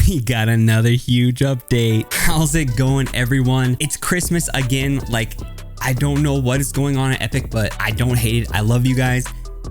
We got another huge update. How's it going, everyone? It's Christmas again. Like, I don't know what is going on at Epic, but I don't hate it. I love you guys.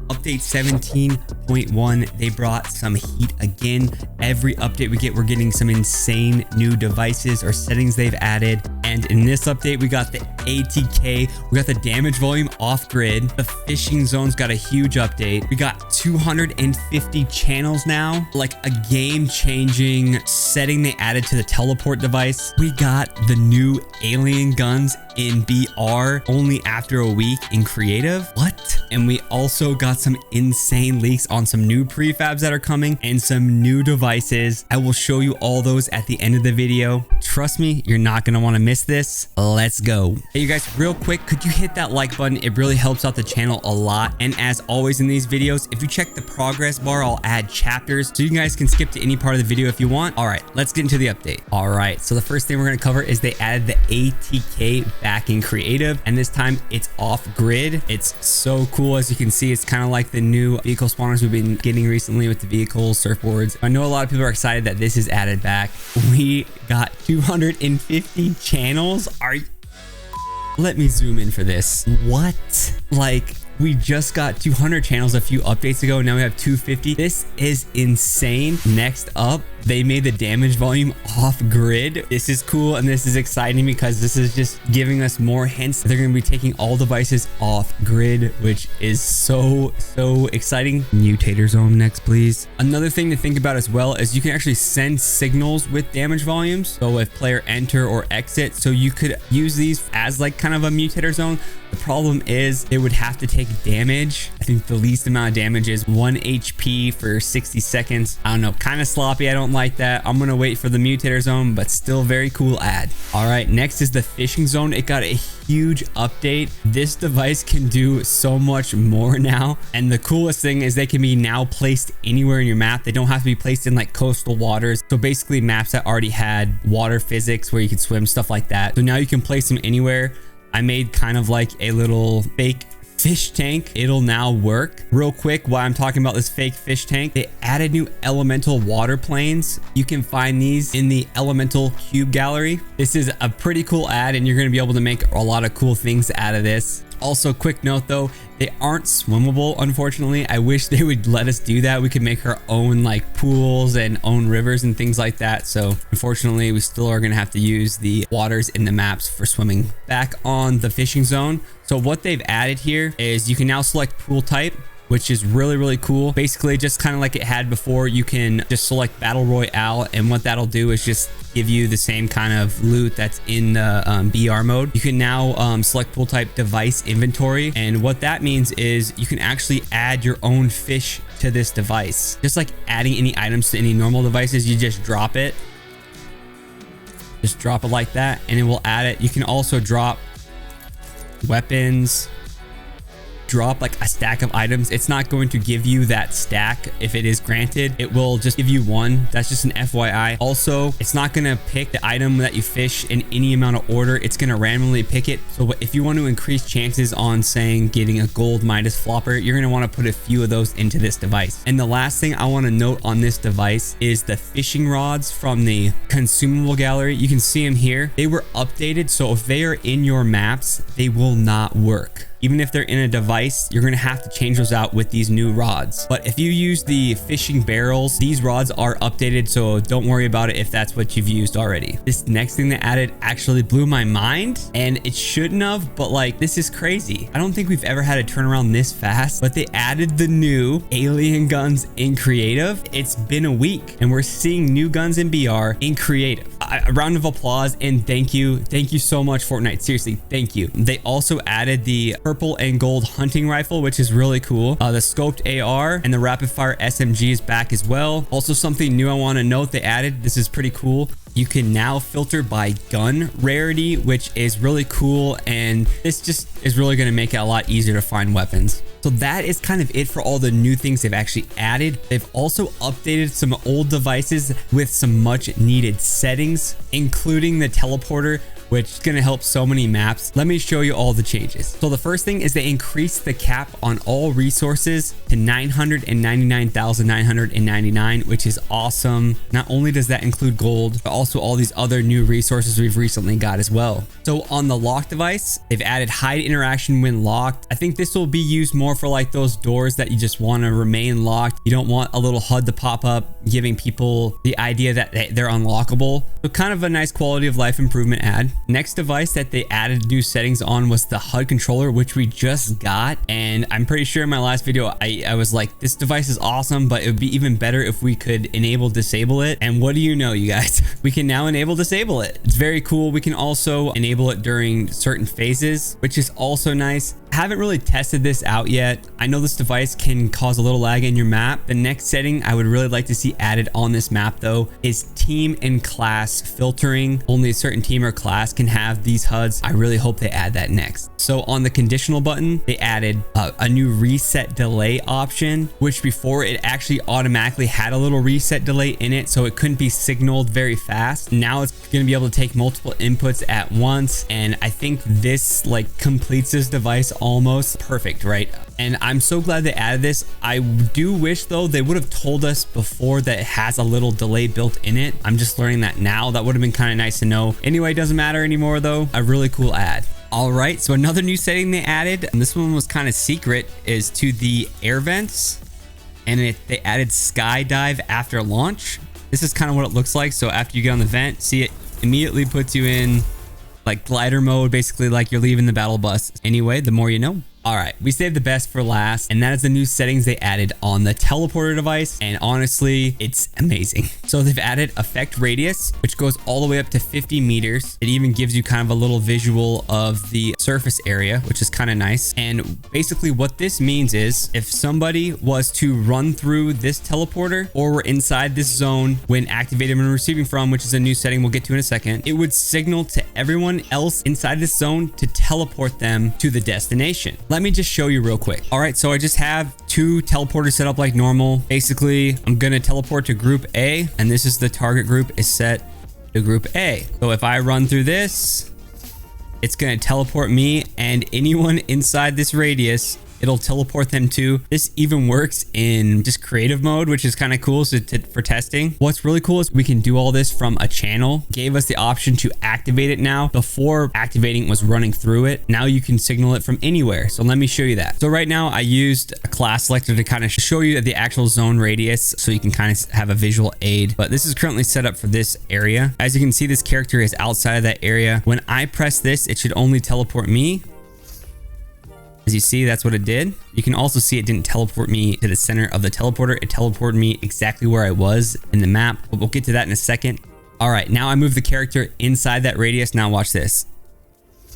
Update 17.1, they brought some heat again. Every update we get, we're getting some insane new devices or settings they've added. And in this update, we got the ATK, we got the damage volume off grid. The fishing zones got a huge update. We got 250 channels now, like a game-changing setting they added to the teleport device. We got the new alien guns in BR only after a week in creative. What? And we also got some insane leaks on some new prefabs that are coming and some new devices. I will show you all those at the end of the video. Trust me, you're not going to want to miss this. Let's go. Hey, you guys, real quick, could you hit that like button? It really helps out the channel a lot. And as always in these videos, if you check the progress bar, I'll add chapters so you guys can skip to any part of the video if you want. All right, let's get into the update. All right, so the first thing we're going to cover is they added the ATK back in creative, and this time it's off grid. It's so cool. As you can see, it's kind of like the new vehicle spawners we've been getting recently with the vehicles, surfboards. I know a lot of people are excited that this is added back. We got 250 channels. Let me zoom in for this. What? Like, we just got 200 channels a few updates ago. Now we have 250. This is insane. Next up, they made the damage volume off grid. This is cool and this is exciting because this is just giving us more hints. They're going to be taking all devices off grid, which is so exciting. Mutator zone next, please. Another thing to think about as well is you can actually send signals with damage volumes. So if player enter or exit, so you could use these as like kind of a mutator zone. The problem is they would have to take damage. I think the least amount of damage is 1 HP for 60 seconds. I don't know, kind of sloppy. I don't like that. I'm gonna wait for the mutator zone, but still very cool ad. All right, next is the fishing zone. It got a huge update. This device can do so much more now, and the coolest thing is they can be now placed anywhere in your map. They don't have to be placed in like coastal waters, so basically maps that already had water physics where you could swim, stuff like that. So now you can place them anywhere. I made kind of like a little fake fish tank. It'll now work. Real quick, while I'm talking about this fake fish tank, they added new elemental water planes. You can find these in the elemental cube gallery. This is a pretty cool ad, and you're going to be able to make a lot of cool things out of this. Also, quick note though, they aren't swimmable, unfortunately. I wish they would let us do that. We could make our own like pools and own rivers and things like that. So unfortunately, we still are going to have to use the waters in the maps for swimming. Back on the fishing zone. So what they've added here is you can now select pool type, which is really cool. Basically, just kind of like it had before, you can just select battle royale, and what that'll do is just give you the same kind of loot that's in the BR mode. You can now select pool type device inventory, and what that means is you can actually add your own fish to this device. Just like adding any items to any normal devices, you just drop it. Just drop it like that, and it will add it. You can also drop weapons, drop like a stack of items. It's not going to give you that stack if it is granted. It will just give you one. That's just an FYI. Also, it's not going to pick the item that you fish in any amount of order. It's going to randomly pick it. So if you want to increase chances on saying getting a gold Midas flopper, you're going to want to put a few of those into this device. And the last thing I want to note on this device is the fishing rods from the consumable gallery. You can see them here. They were updated, so if they are in your maps, they will not work. Even if they're in a device, you're going to have to change those out with these new rods. But if you use the fishing barrels, these rods are updated, so don't worry about it if that's what you've used already. This next thing they added actually blew my mind, and it shouldn't have, but like, this is crazy. I don't think we've ever had a turnaround this fast, but they added the new alien guns in creative. It's been a week, and we're seeing new guns in BR in creative. A round of applause and thank you so much, Fortnite. Seriously, thank you. They also added the purple and gold hunting rifle, which is really cool. The scoped AR and the rapid fire SMG is back as well. Also, something new I want to note they added, this is pretty cool. You can now filter by gun rarity, which is really cool, and this just is really going to make it a lot easier to find weapons. So that is kind of it for all the new things they've actually added. They've also updated some old devices with some much needed settings, including the teleporter. which is going to help so many maps. Let me show you all the changes. So the first thing is they increased the cap on all resources to 999,999, which is awesome. Not only does that include gold, but also all these other new resources we've recently got as well. So on the lock device, they've added hide interaction when locked. I think this will be used more for like those doors that you just want to remain locked. You don't want a little HUD to pop up, giving people the idea that they're unlockable. So kind of a nice quality of life improvement ad. Next device that they added new settings on was the Hud Controller, which we just got. And I'm pretty sure in my last video, I was like, this device is awesome, but it would be even better if we could enable disable it. And what do you know, you guys? We can now enable disable it. It's very cool. We can also enable it during certain phases, which is also nice. I haven't really tested this out yet. I know this device can cause a little lag in your map. The next setting I would really like to see added on this map though is team and class filtering. Only a certain team or class can have these HUDs. I really hope they add that next. So on the conditional button, they added a new reset delay option, which before it actually automatically had a little reset delay in it, so it couldn't be signaled very fast. Now it's going to be able to take multiple inputs at once, and I think this like completes this device almost perfect, right? And I'm so glad they added this. I do wish though they would have told us before that it has a little delay built in it. I'm just learning that now. That would have been kind of nice to know. Anyway, it doesn't matter anymore though. A really cool ad. All right, so another new setting they added, and this one was kind of secret, is to the air vents, and they added skydive after launch. This is kind of what it looks like. So after you get on the vent, see, it immediately puts you in like glider mode, basically like you're leaving the battle bus. Anyway, the more you know. All right, we saved the best for last, and that is the new settings they added on the teleporter device. And honestly, it's amazing. So they've added effect radius, which goes all the way up to 50 meters. It even gives you kind of a little visual of the surface area, which is kind of nice. And basically what this means is if somebody was to run through this teleporter or were inside this zone when activated and receiving from, which is a new setting we'll get to in a second, it would signal to everyone else inside this zone to teleport them to the destination. Let me just show you real quick. All right, so I just have two teleporters set up like normal. Basically, I'm gonna teleport to group A, and this is the target group is set to group A. So if I run through this, it's gonna teleport me and anyone inside this radius. It'll teleport them to. This even works in just creative mode, which is kind of cool for testing. What's really cool is we can do all this from a channel. Gave us the option to activate it now. Before activating was running through it. Now you can signal it from anywhere. So let me show you that. So right now I used a class selector to kind of show you the actual zone radius so you can kind of have a visual aid. But this is currently set up for this area. As you can see, this character is outside of that area. When I press this, it should only teleport me. As you see, that's what it did. You can also see it didn't teleport me to the center of the teleporter. It teleported me exactly where I was in the map, but we'll get to that in a second. All right, now I move the character inside that radius. Now watch this.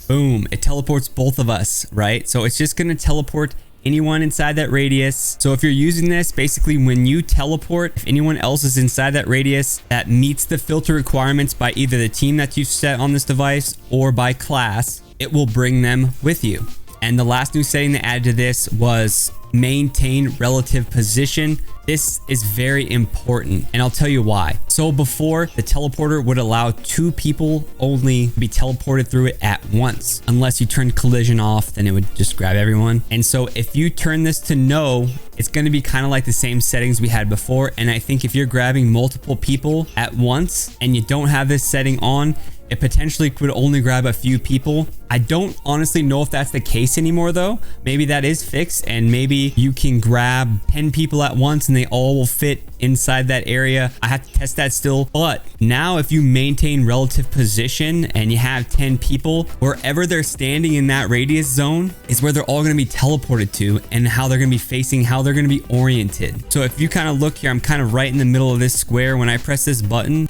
Boom, it teleports both of us, right? So it's just gonna teleport anyone inside that radius. So if you're using this, basically when you teleport, if anyone else is inside that radius that meets the filter requirements by either the team that you've set on this device or by class, it will bring them with you. And the last new setting they added to this was maintain relative position. This is very important, and I'll tell you why. So before, the teleporter would allow 2 people only to be teleported through it at once. Unless you turn collision off, then it would just grab everyone. And so if you turn this to no, it's going to be kind of like the same settings we had before. And I think if you're grabbing multiple people at once and you don't have this setting on, it potentially could only grab a few people. I don't honestly know if that's the case anymore though. Maybe that is fixed and maybe you can grab 10 people at once and they all will fit inside that area. I have to test that still. But now if you maintain relative position and you have 10 people, wherever they're standing in that radius zone is where they're all going to be teleported to and how they're going to be facing, how they're going to be oriented. So if you kind of look here, I'm kind of right in the middle of this square. When I press this button,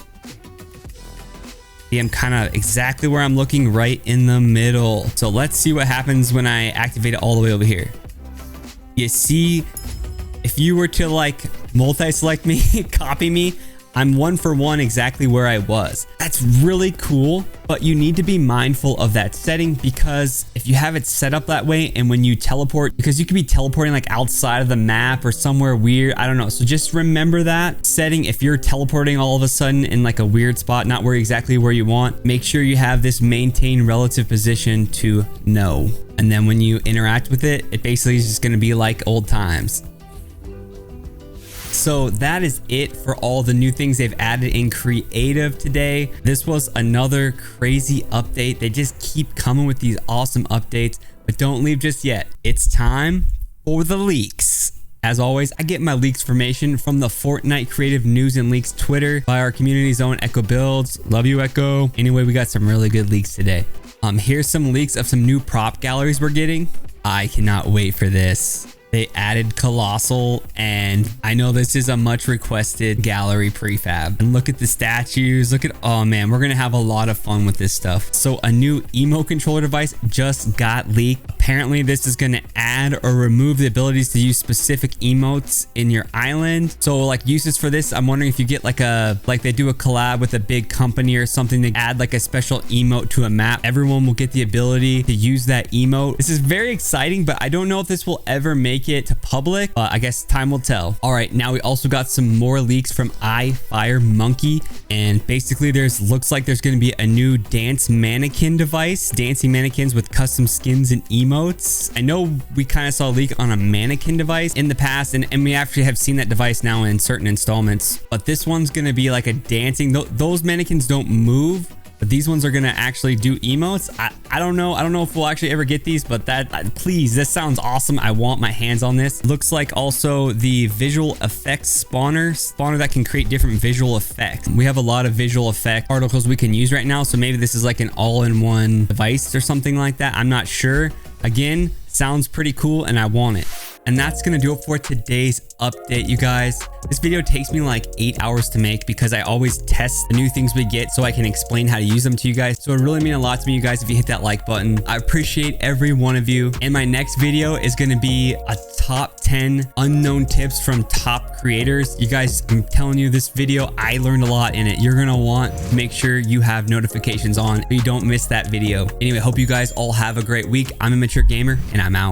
I'm kind of exactly where I'm looking, right in the middle. So let's see what happens when I activate it all the way over here. You see, if you were to like multi-select me, copy me, I'm 1 for 1 exactly where I was. That's really cool, but you need to be mindful of that setting, because if you have it set up that way and when you teleport, because you could be teleporting like outside of the map or somewhere weird, I don't know. So just remember that setting. If you're teleporting all of a sudden in like a weird spot, not where exactly where you want, make sure you have this maintain relative position to no. And then when you interact with it, it basically is just going to be like old times. So that is it for all the new things they've added in creative today. This was another crazy update. They just keep coming with these awesome updates, but don't leave just yet. It's time for the leaks. As always, I get my leaks information from the Fortnite Creative News and Leaks Twitter by our community's own Echo Builds. Love you, Echo. Anyway, we got some really good leaks today. Here's some leaks of some new prop galleries we're getting. I cannot wait for this. They added Colossal, and I know this is a much requested gallery prefab. And look at the statues. Look at, oh man, we're gonna have a lot of fun with this stuff. So a new emo controller device just got leaked. Apparently this is gonna add or remove the abilities to use specific emotes in your island. So like uses for this, I'm wondering if you get like they do a collab with a big company or something to add like a special emote to a map, everyone will get the ability to use that emote. This is very exciting, but I don't know if this will ever make it to public. I guess time will tell. All right, now we also got some more leaks from iFireMonkey, and basically looks like there's going to be a new dance mannequin device, dancing mannequins with custom skins and emotes. I know we kind of saw a leak on a mannequin device in the past, and we actually have seen that device now in certain installments, but this one's going to be like a dancing, those mannequins don't move, but these ones are going to actually do emotes. I don't know if we'll actually ever get these, but please, this sounds awesome. I want my hands on this. Looks like also the visual effects spawner that can create different visual effects. We have a lot of visual effect particles we can use right now, so maybe this is like an all-in-one device or something like that. I'm not sure. Again, sounds pretty cool and I want it. And that's going to do it for today's update, you guys. This video takes me like 8 hours to make because I always test the new things we get so I can explain how to use them to you guys. So it really means a lot to me, you guys, if you hit that like button. I appreciate every one of you. And my next video is going to be a top 10 unknown tips from top creators. You guys, I'm telling you, this video, I learned a lot in it. You're going to want to make sure you have notifications on so you don't miss that video. Anyway, hope you guys all have a great week. I'm Immature Gamer and I'm out.